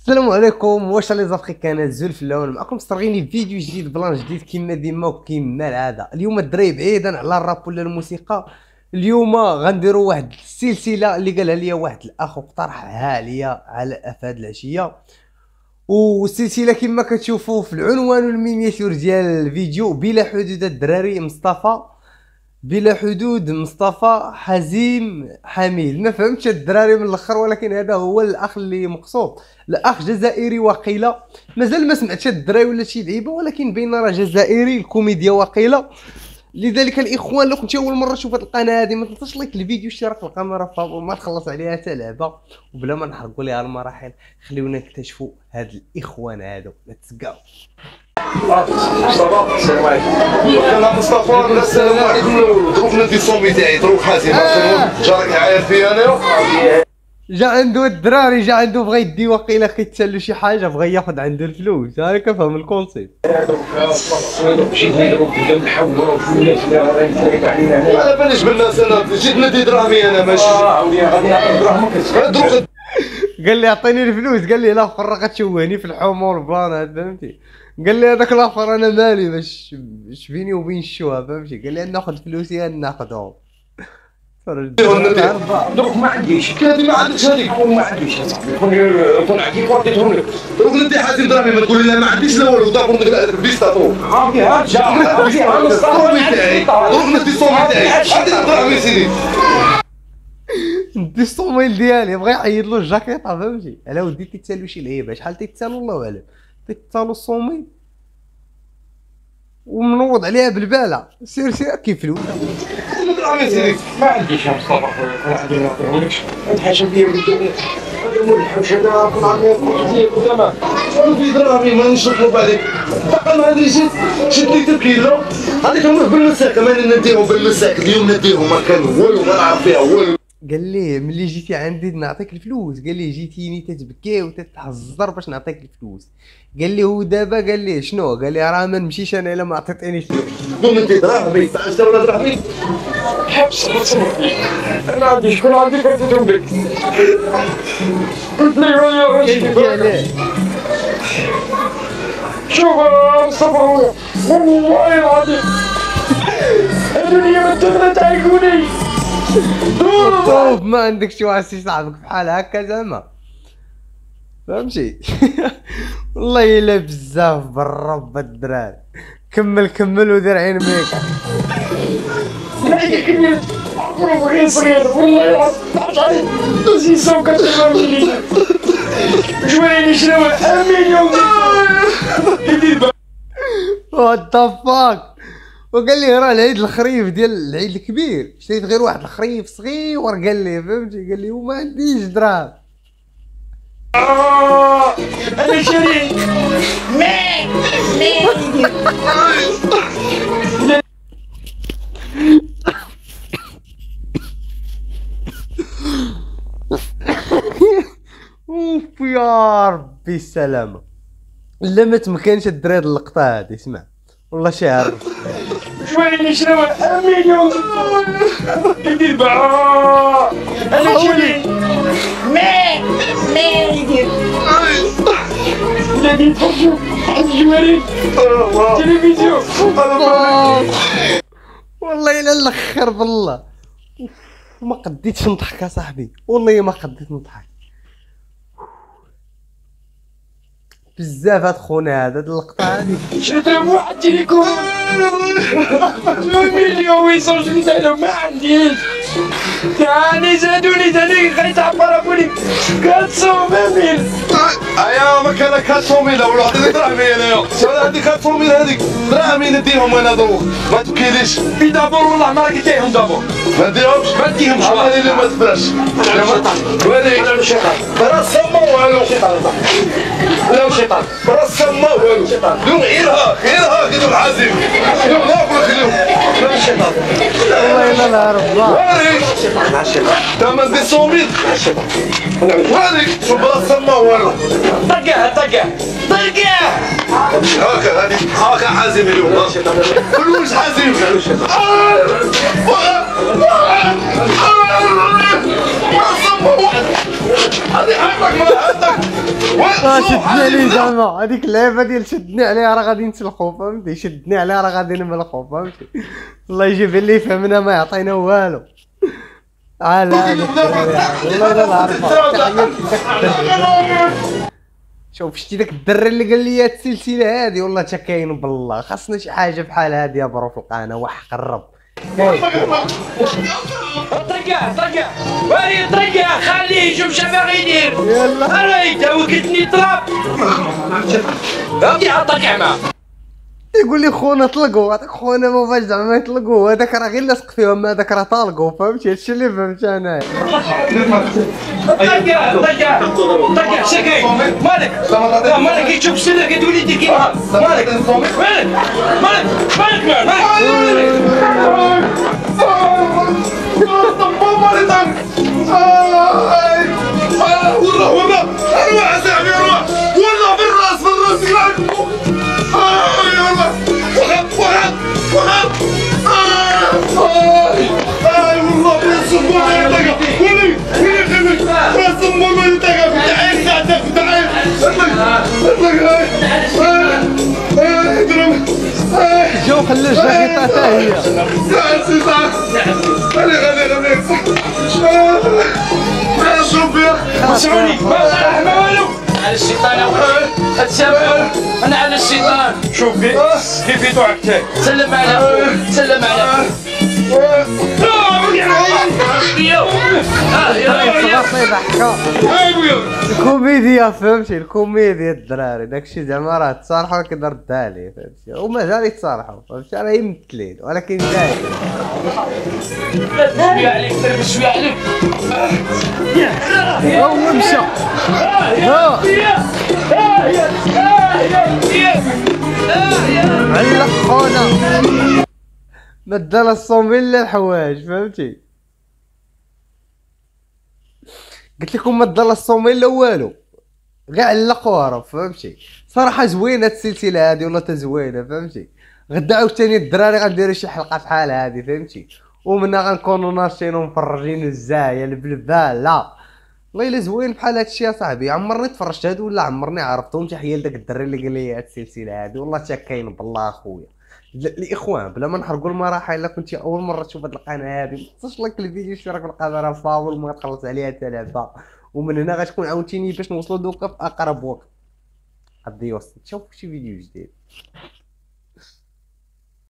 السلام عليكم. واش لي زافريكان زول في اللون معكم مسترغيني فيديو جديد بلان جديد كيما ديما وكيما العاده. اليوم الدراري بعيدا على الراب ولا الموسيقى، اليوم غنديروا واحد السلسله اللي قالها ليا واحد الاخ وقترحها ليا على هاد العشيه. والسلسله كما كتشوفوا في العنوان والمينياتور ديال الفيديو بلا حدود الدراري مصطفى، بلا حدود مصطفى حزيم حميل. ما فهمتش الدراري من الاخر، ولكن هذا هو الاخ اللي مقصود، الاخ جزائري وقيله. مازال ما سمعتش الدراري ولا شي لعيبه، ولكن بين راه جزائري الكوميديا وقيله. لذلك الاخوان لو كنتي اول مره تشوف هذه القناه هذه ما تنساش لايك الفيديو، اشتراك القناه فابور، ما تخلص عليها حتى لعبه. وبلا ما نحرقوا ليها المراحل خليونا نكتشفوا هاد الاخوان هادو. ليتس جو. مصطفى السلام عليكم. انا مصطفى السلام عليكم. دروك ندي الصومي تاعي دروك حازم جارك عارف فيا انا. جا عنده الدراري، جا عنده بغى يدي وقيله كيتسالو شي حاجه، بغى ياخذ عنده الفلوس. هاي كنفهم الكونسيبت. جيت نديرو بدا نحولو الفلوس اللي غادي يفوت علينا هنا. انا بالنسبه للناس انا جيت ندي دراهمي انا ماشي. عاودي غادي نعطيك دراهمك دروك. قال لي عطيني الفلوس، قال لي لا فرقه تشوهني في الحمر بلان، فهمتي؟ قال لي هذاك الاخر انا مالي باش بيني وبين الشوها، فهمتي؟ قال لي ناخذ فلوسي ناخذهم. دروك ما عنديش هذه، ما عندكش هذيك، ما عنديش اصاحبي. كون عندي وديتهم لك دروك ندي حازم دراهمي، ما تقول لي لا ما عنديش لا والو. دابا ندير بيستاتو عافي ها جا دروك ندي الصومي تاعي عندي دراهمي سيدي. ندي الصوميل ديالي بغى يعيط له الجاكيطه، فهمتي؟ على ودي تيتسالو شي لعيبه، شحال تيتسالو الله اعلم. تيتسالو الصوميل ومنوض عليها بالباله. سير كيف الولد دراهمي سيدي. ما عنديش يا مصطفى خويا، عندي ما نعطيهولكش. هاد الحاجه فيا ولدي هذا مول الحوش هذا كون عندي قدامك في دراهمي ما نشوفوا عليك. انا هذه جيت لي تبكيله هذيك نروح بالمساك، ما نديهم بالمساك اليوم نديهم ما كان والو ما نعرف فيها والو. قال لي ملي جيتي عندي نعطيك الفلوس، قال لي جيتيني تتبكي وتتحزر باش نعطيك الفلوس. قال لي هو دابا قال لي شنو؟ قال لي راه ما نمشيش انا الا ما عطيتينيش الفلوس. قوم انت دراهمي تعال ولا دراهمي حبس انا عندي شكون عندي فاتتهم لك. قلت لي ويا شوف مصطفى خويا والله العظيم الدنيا ما تغلى تعيقوني. طوب ما عندك شي واحد صاحبك بحال هكا زعما، فهمتي؟ والله الا بزاف بالرب الدراري. كمل ودير عين ميك. لا كبير غير صغير والله العظيم دوزي سوق كتعمل جويني شنو مليون كدير وات ذا فاك. وقال لي راه العيد الخريف ديال العيد الكبير شريت غير واحد الخريف صغير، قال لي فهمتي؟ قال لي وما عنديش دراهم. انا شريك اوف يا ربي السلامه. لا ما تمكنش الدراري اللقطه هادي. اسمع والله شاعر شويني شنو مليون كدير بقى انا شريك يدير ولادي يتفرجوا على الجواري تلفزيون. والله الا الاخر بالله ما قديتش نضحك يا صاحبي، والله ما قديت نضحك بزاف. هاد خونا هاد اللقطه هادي شريت لهم واحد تليكون مليون ويصوص تاعهم ما عنديش. ثاني زادوني ثاني خليت عبروني 400,000. ايا ما كان 400,000 ولا عطيني دراهمي انايا. شحال عندي 400,000 هذيك دراهمي نديهم انا دروك ما تبكيليش. في دابور والله ما لقيتيهم دابور ما نديرهمش ما نديهمش. والله الا ما تفرش ولا الشيطان راس ما والو لا الشيطان راس ما والو دوم غيرها كيدوم عازم دوم ناكل خليهم لا الشيطان والله الا نعرف واريك تما ندير صوميل واريك شوف راس ما والو طقع هاكا حازم اليوم فلوس حازم راس هذه عندك ما عندك. شدني عليه زعما هذيك اللعبه ديال شدني عليها راه غادي نسلخو فهمتي، شدني عليها راه غادي نملخو فهمتي. الله يجيب اللي يفهمنا ما يعطينا والو. لا والله الا نعرفها. شوف شتي داك الدري اللي قال لي هاد السلسله هادي والله تا كاين بالله، خاصنا شي حاجه بحال هادي يا برو في القناه وحق الرب. طرقع واري طرقع خليه يشوف شنو باغي يدير. يلا انا تا وكلتني طراب فهمتي طرقع معاه. يقول لي خونا طلقوا، هذاك خونا ما فاش زعما يطلقوا، هذاك راه غير لاصق فيهم، ما هذاك راه طالقوا فهمتي. هادشي اللي فهمت انايا. طرقع شكاين مالك مالك يشوف شنو كتولي دير كيما مالك جو خلي الجاكيطه حتى هي. سمعوني ما والو على الشيطان اتسامحوا انا على الشيطان. شوف كيف يتوعك سلم على الكوميديا فهمتي، الكوميديا الدراري داكشي زعما راه تصالحوا كيدار الدالي فهمتي، ومازال يتصالحوا فهمتي، راه ممثلين ولكن داير. شويه عليك شويه عليك. هو مشى علق خونا ما دار الصوميل الا الحوايج فهمتي. قلت لكم ما دار الصوميل لا والو، غير علق وهرب فهمتي. صراحه زوينه السلسله هذه والله تزوينه فهمتي. غدا عاوتاني الدراري غنديروا شي حلقه بحال هذه فهمتي، ومنها غنكونوا ناشطين ومفرجين الزايا البلباله. والله الا زوين بحال هادشي يا صاحبي. عمرني تفرجت هادو ولا عمرني عرفتهم. تحيه لداك الدري اللي قال لي هاد السلسله هادي والله تا كاين بالله اخويا. الاخوان بلا ما نحرقوا المراحل، الا كنتي اول مره تشوف هاد القناه هادي ما تنساش لايك الفيديو اشتراك في القناه فاول ما تخلص عليها حتى لعبه، ومن هنا غتكون عاونتيني باش نوصلوا دوكا في اقرب وقت. قد يوصل تشوفوا شي فيديو جديد.